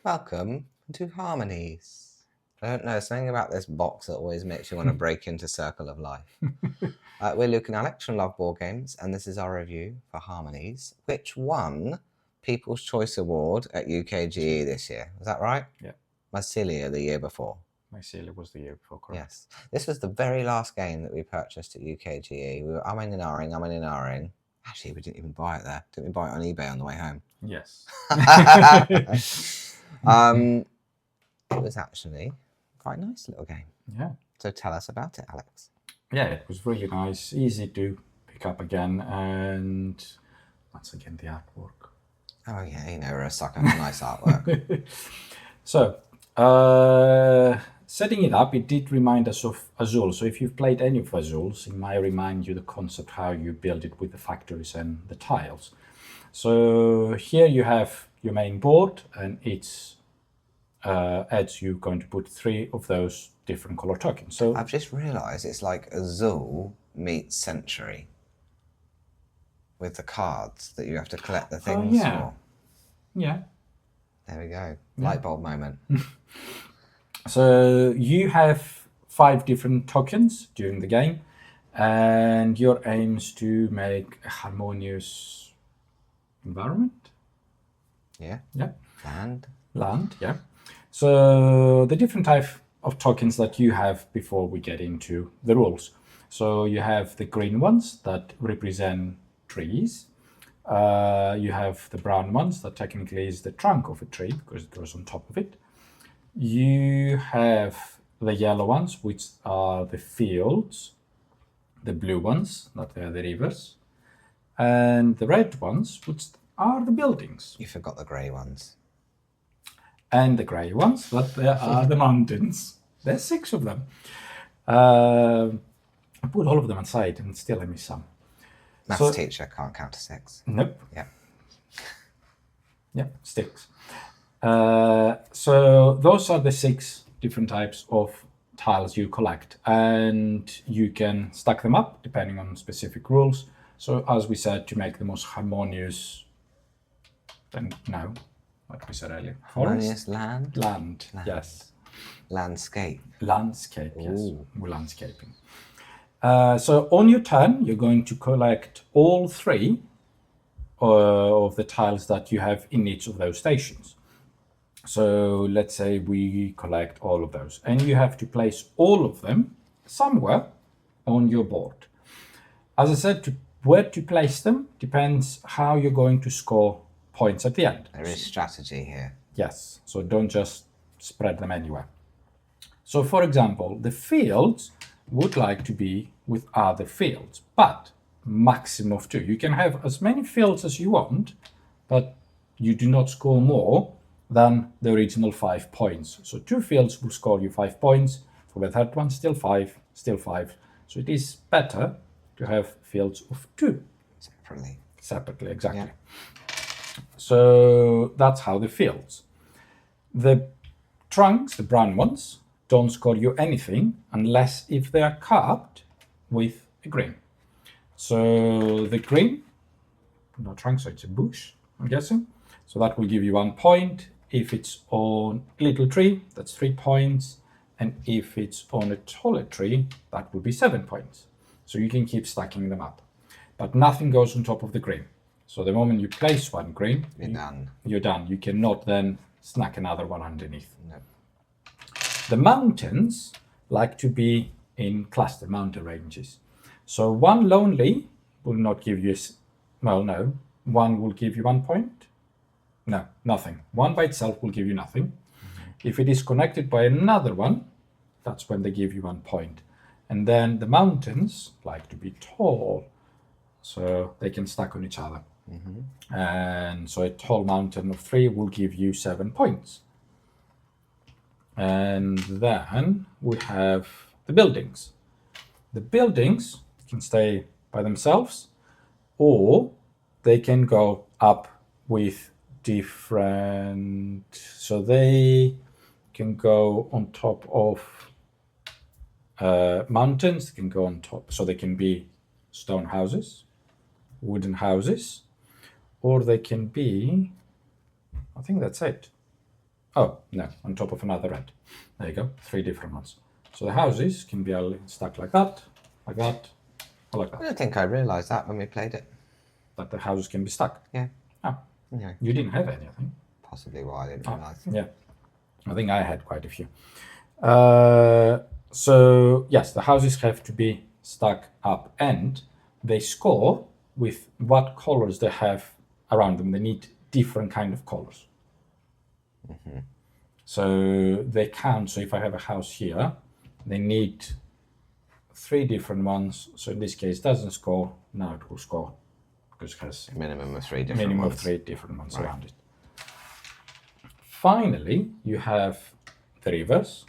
Welcome to Harmonies. I don't know, something about this box that always makes you want to break into Circle of Life. We're Luke and Alex from Love Board Games, and this is our review for Harmonies, which won People's Choice Award at UKGE this year. Was that right? Yeah. Mycelia the year before. Mycelia was the year before, correct? Yes. This was the very last game that we purchased at UKGE. We were umming and ahhing. Actually, we didn't even buy it there. Didn't we buy it on eBay on the way home? Yes. It was actually quite a nice little game. Yeah. So tell us about it, Alex. Yeah, it was really nice, easy to pick up again, and once again the artwork. Oh yeah, you know, we're a sucker for nice artwork. So, setting it up, it did remind us of Azul. So if you've played any of Azul's, it might remind you the concept how you build it with the factories and the tiles. So here you have your main board, and it's adds you're going to put 3 of those different color tokens. So I've just realised it's like Azul meets Century with the cards that you have to collect the things for. Yeah. There we go. Light bulb moment. So you have 5 different tokens during the game, and your aim is to make a harmonious environment. Yeah. Yeah. Land, yeah. So the different type of tokens that you have before we get into the rules. So you have the green ones that represent trees. You have the brown ones that technically is the trunk of a tree because it goes on top of it. You have the yellow ones, which are the fields. The blue ones, that they are the rivers. And the red ones, which are the buildings. You forgot the grey ones. And the grey ones, that there are the mountains. There's 6 of them. I put all of them aside and still I miss some. Maths teacher can't count to 6. Nope. Yeah. Yeah, sticks. So those are the 6 different types of tiles you collect, and you can stack them up depending on specific rules. So as we said, to make the most harmonious, then no, like we said earlier. Harmonious land? Land, yes. Landscape. Landscape, yes. Ooh. We're landscaping. So on your turn, you're going to collect all 3 of the tiles that you have in each of those stations. So let's say we collect all of those, and you have to place all of them somewhere on your board. As I said, where to place them depends how you're going to score points at the end. There is strategy here. Yes, so don't just spread them anywhere. So for example, the fields would like to be with other fields, but maximum of 2. You can have as many fields as you want, but you do not score more than the original 5 points. So 2 fields will score you 5 points. For the third one, still 5, still 5. So it is better to have fields of 2. Separately, exactly. Yeah. So that's how the fields. The trunks, the brown ones, don't score you anything unless if they are capped with a green. So the green, no trunk, so it's a bush, I'm guessing. So that will give you 1 point. If it's on a little tree, that's 3 points. And if it's on a taller tree, that will be 7 points. So you can keep stacking them up. But nothing goes on top of the green. So the moment you place 1 green, you're done. You cannot then snack another one underneath. No. The mountains like to be in cluster mountain ranges. So 1 lonely will not give you, well, no, 1 will give you 1 point. No, nothing. 1 by itself will give you nothing. Mm-hmm. If it is connected by another one, that's when they give you 1 point. And then the mountains like to be tall, so they can stack on each other. Mm-hmm. And so a tall mountain of 3 will give you 7 points. And then we have the buildings. The buildings can stay by themselves, or they can go up with different, so they can go on top of mountains, they can go on top, so they can be stone houses, wooden houses, or they can be, I think that's it. Oh, no, on top of another red. There you go, 3 different ones. So the houses can be stuck like that, or like I that. don't think I realised that when we played it. That the houses can be stuck. Yeah. Oh, Yeah. you didn't have any, I think. Possibly why I didn't realise. Yeah, I think I had quite a few. So yes, the houses have to be stuck up, and they score with what colors they have around them. They need different kind of colors. So they count. So if I have a house here, they need 3 different ones. So in this case, it doesn't score. Now it will score because it has A minimum of 3 a different minimum ones. of 3 different ones around it. Finally, you have the rivers.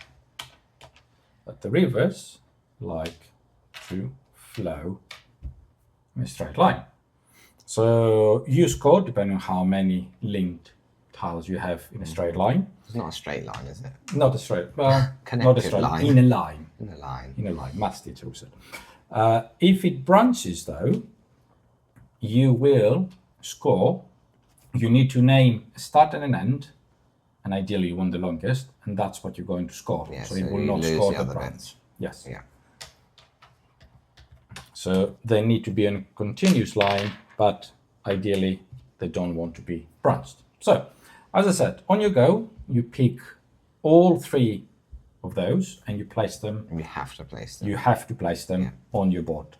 But the rivers like to flow in a straight line. So you score depending on how many linked tiles you have in a straight line. It's not a straight line, is it? Not a straight, well, not a Connected straight line. in a line. In a line. In a line, maths teacher said. If it branches though, you will score. You need to name a start and an end, and ideally you want the longest, and that's what you're going to score. Yeah, so so it will you not lose score the the other branch. bits. Yes. Yeah. So they need to be on a continuous line, but ideally they don't want to be branched. So, as I said, on your go, you pick all 3 of those and you place them. You have to place them. You have to place them on your board.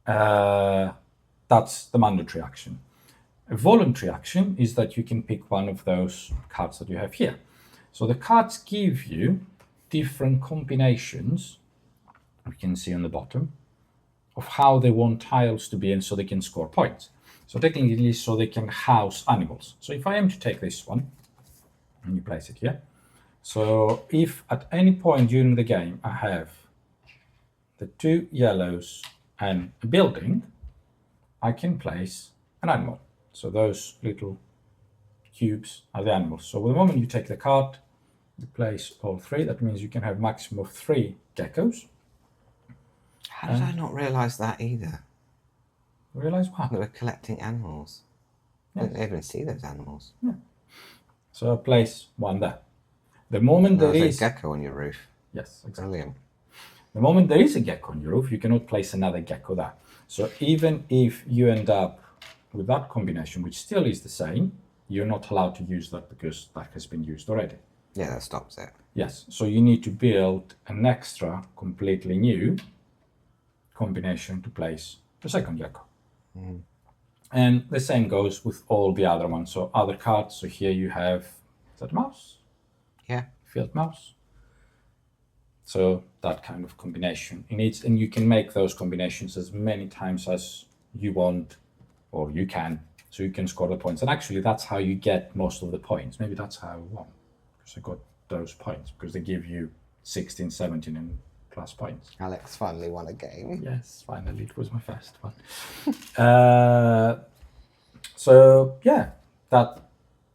That's the mandatory action. A voluntary action is that you can pick one of those cards that you have here. So the cards give you different combinations, you can see on the bottom, of how they want tiles to be, and so they can score points. So technically, so they can house animals. So if I am to take this one, and you place it here, so if at any point during the game I have the 2 yellows and a building, I can place an animal. So those little cubes are the animals. So the moment you take the card, you place all 3. That means you can have maximum of 3 geckos. How did I not realise that either? Realize what? That we're collecting animals. I didn't even see those animals. Yeah. So place 1 there. The moment there There's is a gecko on your roof. yes, exactly. Brilliant. The moment there is a gecko on your roof, you cannot place another gecko there. So even if you end up with that combination, which still is the same, you're not allowed to use that because that has been used already. Yeah, that stops it. Yes, so you need to build an extra, completely new combination to place the second gecko. And the same goes with all the other ones. So other cards, so here you have, is that a mouse? Yeah. Field mouse. So that kind of combination. And you can make those combinations as many times as you want, or you can, so you can score the points. And actually that's how you get most of the points. Maybe that's how I won, because I got those points, because they give you 16, 17 and plus points. Alex finally won a game. Yes, finally, it was my first one. So yeah, that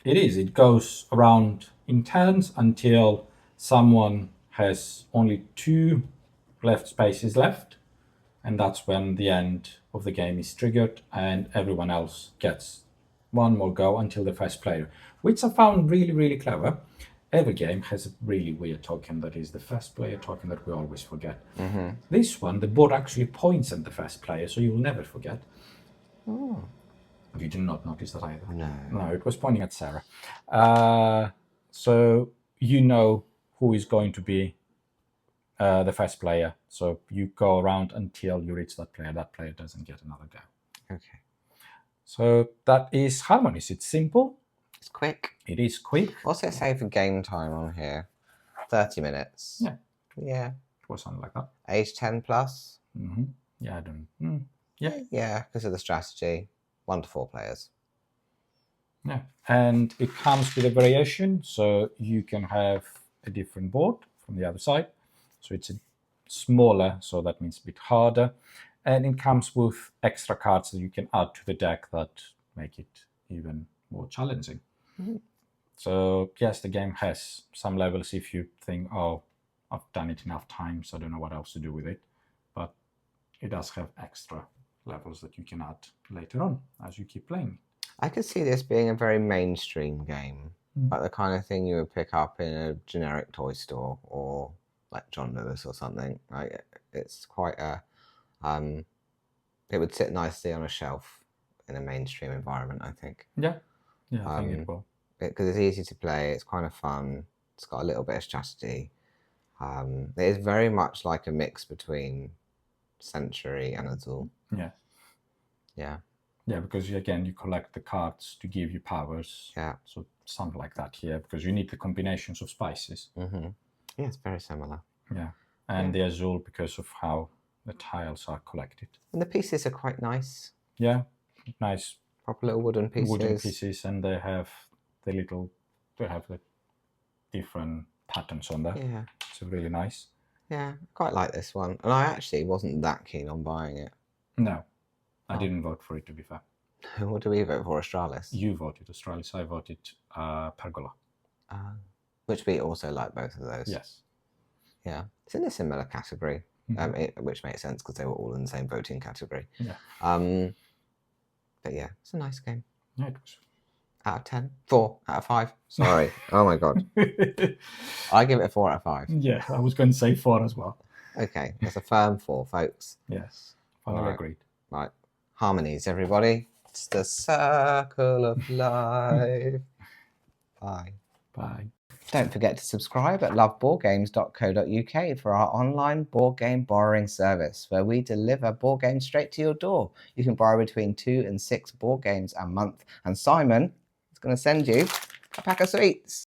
it is. It goes around in turns until someone has only 2 left spaces left, and that's when the end of the game is triggered, and everyone else gets 1 more go until the first player, which I found really, really clever. Every game has a really weird token that is the first player token that we always forget. This one, the board actually points at the first player, so you will never forget. Oh. You did not notice that either. No. It was pointing at Sarah. So you know who is going to be the first player. So you go around until you reach that player. That player doesn't get another go. Okay. So that is Harmonies. It's simple. It's quick. It is quick. What's it say for game time on here? 30 minutes. Yeah. Yeah. It was something like that. Age 10 plus? Yeah, I don't. Yeah. Yeah, because of the strategy. 1 to 4 players. Yeah. And it comes with a variation. So you can have a different board from the other side. So it's a smaller, so that means a bit harder. And it comes with extra cards that you can add to the deck that make it even more challenging. So yes, the game has some levels if you think, oh, I've done it enough times, I don't know what else to do with it. But it does have extra levels that you can add later on as you keep playing. I could see this being a very mainstream game. like the kind of thing you would pick up in a generic toy store or like John Lewis or something. Like it's quite a, it would sit nicely on a shelf in a mainstream environment, I think. Yeah, I think it will. Because it's easy to play, it's kind of fun, it's got a little bit of strategy. It is very much like a mix between Century and Azul. Yeah. Yeah. Yeah, because again, you collect the cards to give you powers. Yeah. So something like that here, because you need the combinations of spices. Yeah, it's very similar. Yeah. And the Azul because of how the tiles are collected. And the pieces are quite nice. Yeah, nice. Proper little wooden pieces. And they have the different patterns on there. Yeah. It's really nice. Yeah, quite like this one. And I actually wasn't that keen on buying it. No, I didn't vote for it, to be fair. What do we vote for, Australis? You voted Australis, I voted Pergola. Which we also like both of those. Yes. Yeah, it's in a similar category, which makes sense because they were all in the same voting category. Yeah. But yeah, it's a nice game. Yeah, it was. Out of 10? 4 out of 5. Sorry. Oh my God. I give it a 4 out of 5. Yeah, I was going to say 4 as well. Okay, that's a firm 4, folks. Yes, finally agreed. Right. Harmonies, everybody. It's the circle of life. Bye. Bye. Don't forget to subscribe at loveboardgames.co.uk for our online board game borrowing service, where we deliver board games straight to your door. You can borrow between 2 and 6 board games a month, and Simon is going to send you a pack of sweets.